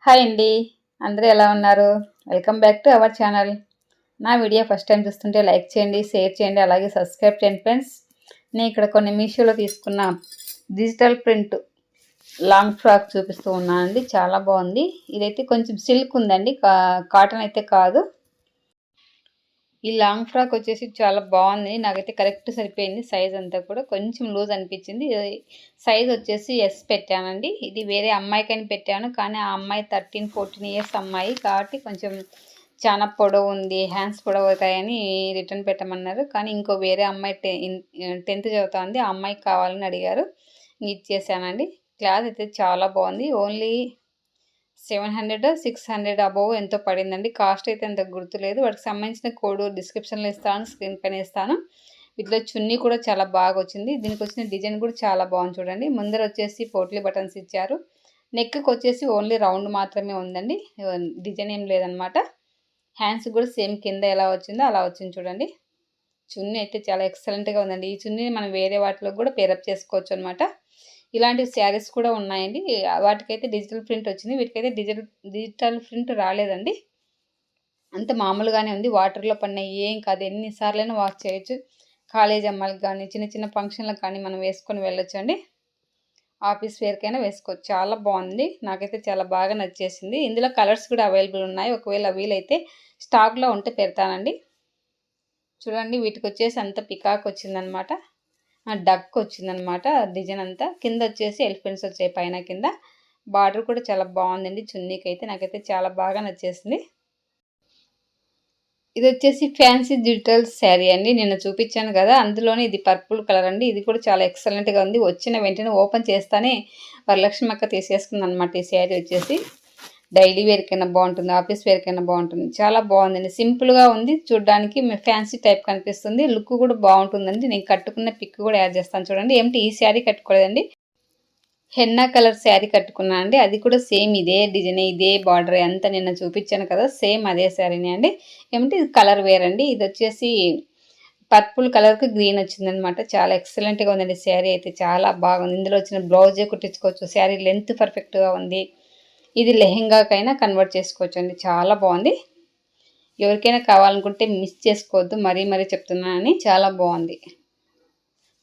Hi అండి. అందరూ ఎలా ఉన్నారు? Welcome back to our channel. నా వీడియో ఫస్ట్ టైం చూస్తుంటే లైక్ చేయండి, షేర్ చేయండి, అలాగే సబ్స్క్రైబ్ చేయండి ఫ్రెండ్స్. నేను ఇక్కడ కొన్ని మీషోలో తీసుకున్న డిజిటల్ ప్రింట్ లాంగ్ ఫ్రాక్ చూపిస్తూ ఉన్నానండి. చాలా బాగుంది. ఇదైతే కొంచెం సిల్క్ ఉందండి, కాటన్ అయితే కాదు. ఈ లాంగ్ ఫ్రాక్ వచ్చేసి చాలా బాగుంది. నాకైతే కరెక్ట్ సరిపోయింది. సైజ్ అంతా కూడా కొంచెం లూజ్ అనిపించింది. సైజ్ వచ్చేసి ఎస్ పెట్టానండి. ఇది వేరే అమ్మాయికని పెట్టాను, కానీ ఆ అమ్మాయి 13-14 ఇయర్స్ అమ్మాయి కాబట్టి కొంచెం చాలా పొడవు ఉంది, హ్యాండ్స్ పొడవు అవుతాయని రిటర్న్ పెట్టమన్నారు. కానీ ఇంకో వేరే అమ్మాయి 10th చదువుతుంది, ఆ అమ్మాయికి కావాలని అడిగారు, ఇచ్చేసానండి. క్లాత్ అయితే చాలా బాగుంది. ఓన్లీ 700-600 అబోవ్ ఎంతో పడిందండి. కాస్ట్ అయితే అంత గుర్తులేదు. వాటికి సంబంధించిన కోడ్ డిస్క్రిప్షన్లో ఇస్తాను, స్క్రీన్ పైన ఇస్తాను. వీటిలో చున్నీ కూడా చాలా బాగా వచ్చింది. దీనికి వచ్చిన డిజైన్ కూడా చాలా బాగుంది చూడండి. ముందర వచ్చేసి పోట్లీ బటన్స్ ఇచ్చారు. నెక్కి వచ్చేసి ఓన్లీ రౌండ్ మాత్రమే ఉందండి, డిజైన్ ఏం లేదనమాట. హ్యాండ్స్ కూడా సేమ్ కింద ఎలా వచ్చిందో అలా వచ్చింది చూడండి. చున్నీ అయితే చాలా ఎక్సలెంట్గా ఉందండి. ఈ చున్నీని మనం వేరే వాటిలో కూడా పేరప్ చేసుకోవచ్చు అనమాట. ఇలాంటి శారీస్ కూడా ఉన్నాయండి. వాటికైతే డిజిటల్ ప్రింట్ వచ్చింది, వీటికైతే డిజిటల్ ప్రింట్ రాలేదండి. అంత మామూలుగానే ఉంది. వాటర్లో పడిన ఏం కాదు, ఎన్నిసార్లైనా వాష్ చేయొచ్చు. కాలేజ్ అమ్మాయిలకు కానీ చిన్న చిన్న ఫంక్షన్లకు కానీ మనం వేసుకొని వెళ్ళొచ్చు అండి. ఆఫీస్ వేర్కైనా వేసుకోవచ్చు. చాలా బాగుంది. నాకైతే చాలా బాగా నచ్చేసింది. ఇందులో కలర్స్ కూడా అవైలబుల్ ఉన్నాయి. ఒకవేళ వీలైతే స్టాక్లో ఉంటే పెడతానండి. చూడండి, వీటికి వచ్చేసి అంత పికాక్ వచ్చిందనమాట, డక్ వచ్చిందనమాట డిజైన్ అంతా. కింద వచ్చేసి ఎలిఫెంట్స్ వచ్చాయి పైన కింద. బార్డర్ కూడా చాలా బాగుందండి చున్నీకి అయితే. నాకైతే చాలా బాగా నచ్చేసింది. ఇది వచ్చేసి ఫ్యాన్సీ డిజిటల్ శారీ అండి. నిన్న చూపించాను కదా, అందులోనే ఇది పర్పుల్ కలర్ అండి. ఇది కూడా చాలా ఎక్సలెంట్గా ఉంది. వచ్చిన వెంటనే ఓపెన్ చేస్తానే వరలక్ష్మి అక్క తీసేసుకుంది అనమాట. ఈ శారీ వచ్చేసి డైలీ వేర్కైనా బాగుంటుంది, ఆఫీస్ వేర్కైనా బాగుంటుంది. చాలా బాగుందండి. సింపుల్గా ఉంది చూడడానికి, ఫ్యాన్సీ టైప్ కనిపిస్తుంది. లుక్ కూడా బాగుంటుందండి. నేను కట్టుకున్న పిక్ కూడా యాడ్ చేస్తాను చూడండి. ఏమిటి ఈ శారీ కట్టుకోలేదండి, హెన్నా కలర్ శారీ కట్టుకున్నాను అండి. అది కూడా సేమ్ ఇదే డిజైన్, ఇదే బార్డర్ అంతా నిన్న చూపించాను కదా, సేమ్ అదే శారీనే అండి. ఏమిటి ఇది కలర్ వేర్ అండి. ఇది వచ్చేసి పర్పుల్ కలర్కి గ్రీన్ వచ్చిందనమాట. చాలా ఎక్సలెంట్గా ఉందండి శారీ అయితే. చాలా బాగుంది. ఇందులో వచ్చిన బ్లౌజే కుట్టించుకోవచ్చు. శారీ లెంత్ పర్ఫెక్ట్గా ఉంది. ఇది లెహెంగాకైనా కన్వర్ట్ చేసుకోవచ్చు అండి. చాలా బాగుంది. ఎవరికైనా కావాలనుకుంటే మిస్ చేసుకోవద్దు, మరీ చెప్తున్నానని. చాలా బాగుంది.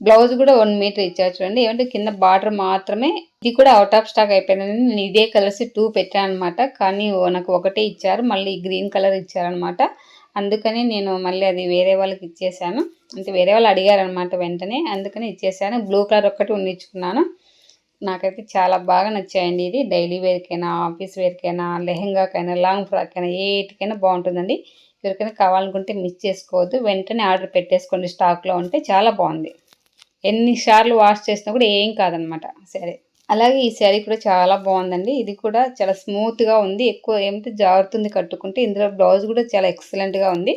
బ్లౌజ్ కూడా 1 మీటర్ ఇచ్చారు చూడండి. ఏమంటే కింద బార్డర్ మాత్రమే. ఇది కూడా అవుట్ ఆఫ్ స్టాక్ అయిపోయిందండి. నేను ఇదే కలర్స్ 2 పెట్టాను అనమాట, కానీ నాకు ఒకటే ఇచ్చారు. మళ్ళీ గ్రీన్ కలర్ ఇచ్చారనమాట. అందుకని నేను మళ్ళీ అది వేరే వాళ్ళకి ఇచ్చేసాను. అంటే వేరే వాళ్ళు అడిగారనమాట వెంటనే, అందుకని ఇచ్చేసాను. బ్లూ కలర్ ఒక్కటి ఉండించుకున్నాను. నాకైతే చాలా బాగా నచ్చాయండి. ఇది డైలీ వేర్కైనా, ఆఫీస్ వేర్కైనా, లెహెంగాకైనా, లాంగ్ ఫ్రాక్ అయినా, ఏటికైనా బాగుంటుందండి. ఎవరికైనా కావాలనుకుంటే మిస్ చేసుకోవద్దు, వెంటనే ఆర్డర్ పెట్టేసుకోండి. స్టాక్లో ఉంటే చాలా బాగుంది. ఎన్నిసార్లు వాష్ చేసినా కూడా ఏం కాదనమాట సరే. అలాగే ఈ శారీ కూడా చాలా బాగుందండి. ఇది కూడా చాలా స్మూత్గా ఉంది. ఎక్కువ ఏమిటి జారుతుంది కట్టుకుంటే. ఇందులో బ్లౌజ్ కూడా చాలా ఎక్సలెంట్గా ఉంది.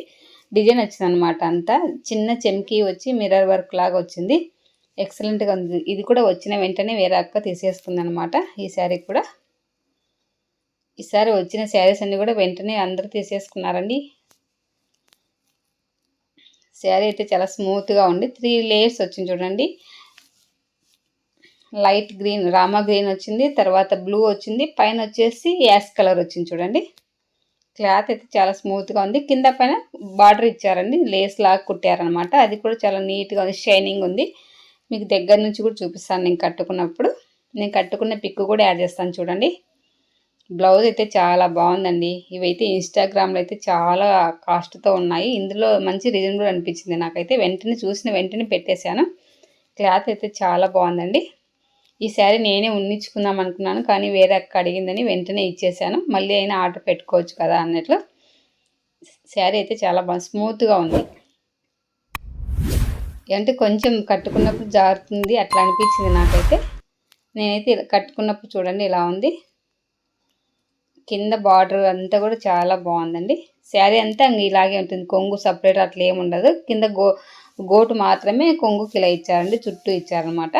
డిజైన్ వచ్చింది అనమాట. అంతా చిన్న చెమ్కీ వచ్చి మిర్రర్ వర్క్ లాగా వచ్చింది. ఎక్సలెంట్గా ఉంది. ఇది కూడా వచ్చిన వెంటనే వేరే అక్క తీసేస్తుంది అనమాట. ఈ శారీ కూడా, ఈసారి వచ్చిన శారీస్ అన్నీ కూడా వెంటనే అందరూ తీసేసుకున్నారండి. శారీ అయితే చాలా స్మూత్గా ఉంది. 3 లేయర్స్ వచ్చింది చూడండి. లైట్ గ్రీన్, రామా గ్రీన్ వచ్చింది, తర్వాత బ్లూ వచ్చింది, పైన వచ్చేసి యాష్ కలర్ వచ్చింది చూడండి. క్లాత్ అయితే చాలా స్మూత్గా ఉంది. కింద పైన బార్డర్ ఇచ్చారండి, లేస్ లాగా కుట్టారనమాట. అది కూడా చాలా నీట్గా ఉంది, షైనింగ్ ఉంది. మీకు దగ్గర నుంచి కూడా చూపిస్తాను నేను కట్టుకున్నప్పుడు. నేను కట్టుకున్న పిక్ కూడా యాడ్ చేస్తాను చూడండి. బ్లౌజ్ అయితే చాలా బాగుందండి. ఇవైతే ఇన్స్టాగ్రామ్లో అయితే చాలా కాస్ట్తో ఉన్నాయి. ఇందులో మంచి రీజనబుల్ అనిపించింది నాకైతే. వెంటనే చూసిన వెంటనే పెట్టేశాను. క్లాత్ అయితే చాలా బాగుందండి. ఈ శారీ నేనే ఉన్నించుకుందాం అనుకున్నాను, కానీ వేరే అక్క అడిగిందని వెంటనే ఇచ్చేసాను. మళ్ళీ అయినా ఆర్డర్ పెట్టుకోవచ్చు కదా అన్నట్లు. శారీ అయితే చాలా బాగుంది, స్మూత్గా ఉంది. అంటే కొంచెం కట్టుకున్నప్పుడు జారుతుంది అట్లా అనిపించింది నాకైతే. నేనైతే కట్టుకున్నప్పుడు చూడండి ఇలా ఉంది. కింద బార్డర్ అంతా కూడా చాలా బాగుందండి. శారీ అంతా ఇలాగే ఉంటుంది. కొంగు సపరేట్ అట్లా ఏమి ఉండదు. కింద గోటు మాత్రమే కొంగుకి ఇలా ఇచ్చారండి, చుట్టూ ఇచ్చారనమాట.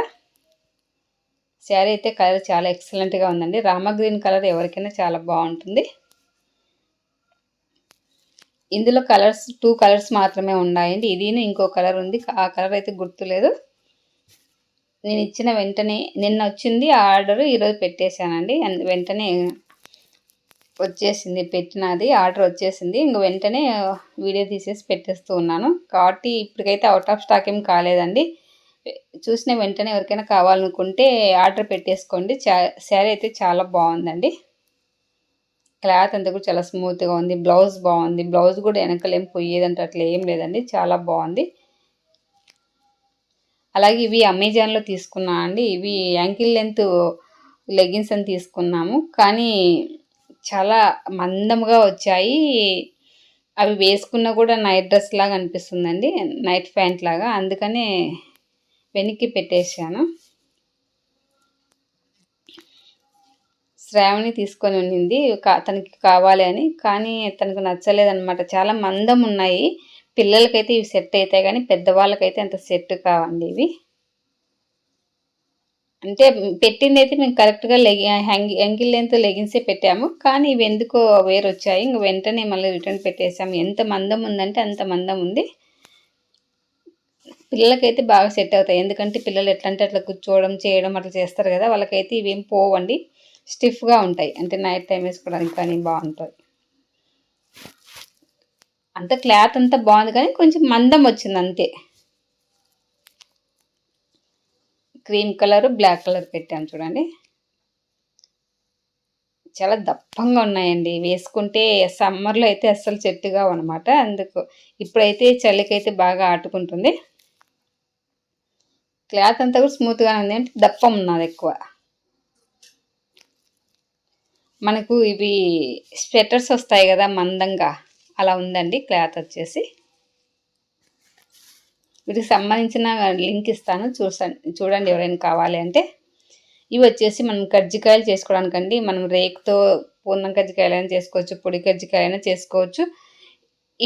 శారీ అయితే కలర్ చాలా ఎక్సలెంట్గా ఉందండి. రామా గ్రీన్ కలర్ ఎవరికైనా చాలా బాగుంటుంది. ఇందులో కలర్స్ 2 కలర్స్ మాత్రమే ఉన్నాయండి. ఇది ఇంకో కలర్ ఉంది, ఆ కలర్ అయితే గుర్తులేదు. నేను ఇచ్చిన వెంటనే నిన్న వచ్చింది ఆర్డర్, ఈరోజు పెట్టేశానండి. వెంటనే వచ్చేసింది, పెట్టినది ఆర్డర్ వచ్చేసింది. ఇంక వెంటనే వీడియో తీసేసి పెట్టేస్తూ ఉన్నాను. కాబట్టి ఇప్పటికైతే అవుట్ ఆఫ్ స్టాక్ ఏం కాలేదండి. చూసిన వెంటనే ఎవరికైనా కావాలనుకుంటే ఆర్డర్ పెట్టేసుకోండి. శారీ అయితే చాలా బాగుందండి. క్లాత్ అంతా కూడా చాలా స్మూత్గా ఉంది. బ్లౌజ్ బాగుంది. బ్లౌజ్ కూడా వెనకలేం పోయేదంటే అట్లా ఏం లేదండి, చాలా బాగుంది. అలాగే ఇవి అమెజాన్లో తీసుకున్నా అండి. ఇవి యాంకిల్ లెంత్ లెగిన్స్ అని తీసుకున్నాము, కానీ చాలా మందంగా వచ్చాయి. అవి వేసుకున్నా కూడా నైట్ డ్రెస్ లాగా అనిపిస్తుందండి, నైట్ ప్యాంట్ లాగా. అందుకనే వెనక్కి పెట్టేశాను. శ్రావణి తీసుకొని ఉండింది తనకి కావాలి అని, కానీ తనకు నచ్చలేదన్నమాట. చాలా మందం ఉన్నాయి. పిల్లలకైతే ఇవి సెట్ అవుతాయి, కానీ పెద్దవాళ్ళకైతే అంత సెట్ కావండి ఇవి. అంటే పెట్టింది అయితే మేము కరెక్ట్గా యాంకిల్ లెంత్ లెగిన్సే పెట్టాము, కానీ ఇవి ఎందుకో వేరు వచ్చాయి. ఇంక వెంటనే మళ్ళీ రిటర్న్ పెట్టేసాము. ఎంత మందం ఉందంటే అంత మందం ఉంది. పిల్లలకైతే బాగా సెట్ అవుతాయి, ఎందుకంటే పిల్లలు ఎట్లా అంటే అట్లా కూర్చోవడం చేయడం అట్లా చేస్తారు కదా, వాళ్ళకైతే ఇవేం పోవండి, స్టిఫ్గా ఉంటాయి. అంటే నైట్ టైం వేసుకోవడానికి కానీ బాగుంటుంది. అంత క్లాత్ అంతా బాగుంది, కానీ కొంచెం మందం వచ్చింది అంతే. క్రీమ్ కలర్, బ్లాక్ కలర్ పెట్టాను చూడండి. చాలా దప్పంగా ఉన్నాయండి. వేసుకుంటే సమ్మర్లో అయితే అస్సలు సెట్ కావు అనమాట. అందుకు ఇప్పుడైతే చలికైతే బాగా ఆటుకుంటుంది. క్లాత్ అంతా కూడా స్మూత్గానే ఉంది, అంటే దప్పం ఉన్నది ఎక్కువ. మనకు ఇవి స్వెటర్స్ వస్తాయి కదా మందంగా, అలా ఉందండి క్లాత్ వచ్చేసి. వీటికి సంబంధించిన లింక్ ఇస్తాను, చూడండి ఎవరైనా కావాలి అంటే. ఇవి వచ్చేసి మనం కజ్జికాయలు చేసుకోవడానికండి. మనం రేకుతో పూర్ణం కజ్జికాయలైనా చేసుకోవచ్చు, పొడి కజ్జికాయలైనా చేసుకోవచ్చు.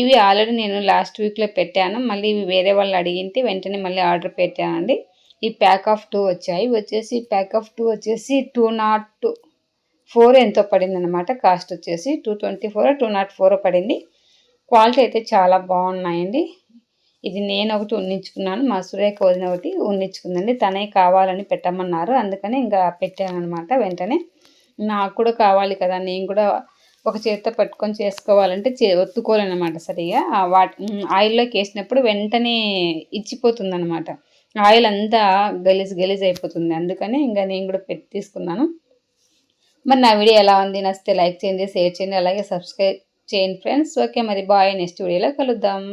ఇవి ఆల్రెడీ నేను లాస్ట్ వీక్లో పెట్టాను. మళ్ళీ ఇవి వేరే వాళ్ళు అడిగింటే వెంటనే మళ్ళీ ఆర్డర్ పెట్టానండి. ఈ ప్యాక్ ఆఫ్ 2 వచ్చాయి. ఇవి వచ్చేసి ప్యాక్ ఆఫ్ 2 వచ్చేసి 204 ఎంతో పడింది అనమాట. కాస్ట్ వచ్చేసి 224 204 పడింది. క్వాలిటీ అయితే చాలా బాగున్నాయండి. ఇది నేను ఒకటి ఉన్నించుకున్నాను, మా సురేఖ వదిన ఒకటి ఉన్నించుకుందండి. తనే కావాలని పెట్టమన్నారు, అందుకని ఇంకా పెట్టాను అనమాట. వెంటనే నాకు కూడా కావాలి కదా, నేను కూడా ఒక చేత్తో పట్టుకొని చేసుకోవాలంటే ఒత్తుకోలేనమాట సరిగా. ఆయిల్లోకి వేసినప్పుడు వెంటనే ఇచ్చిపోతుంది అనమాట, ఆయిల్ అంతా గలీజ్ అయిపోతుంది. అందుకని ఇంకా నేను కూడా తీసుకున్నాను. మరి నా వీడియో ఎలా ఉంది, నచ్చితే లైక్ చేయండి, షేర్ చేయండి, అలాగే సబ్స్క్రైబ్ చేయండి ఫ్రెండ్స్. ఓకే మరి బాయ్, నెక్స్ట్ వీడియోలో కలుద్దాం.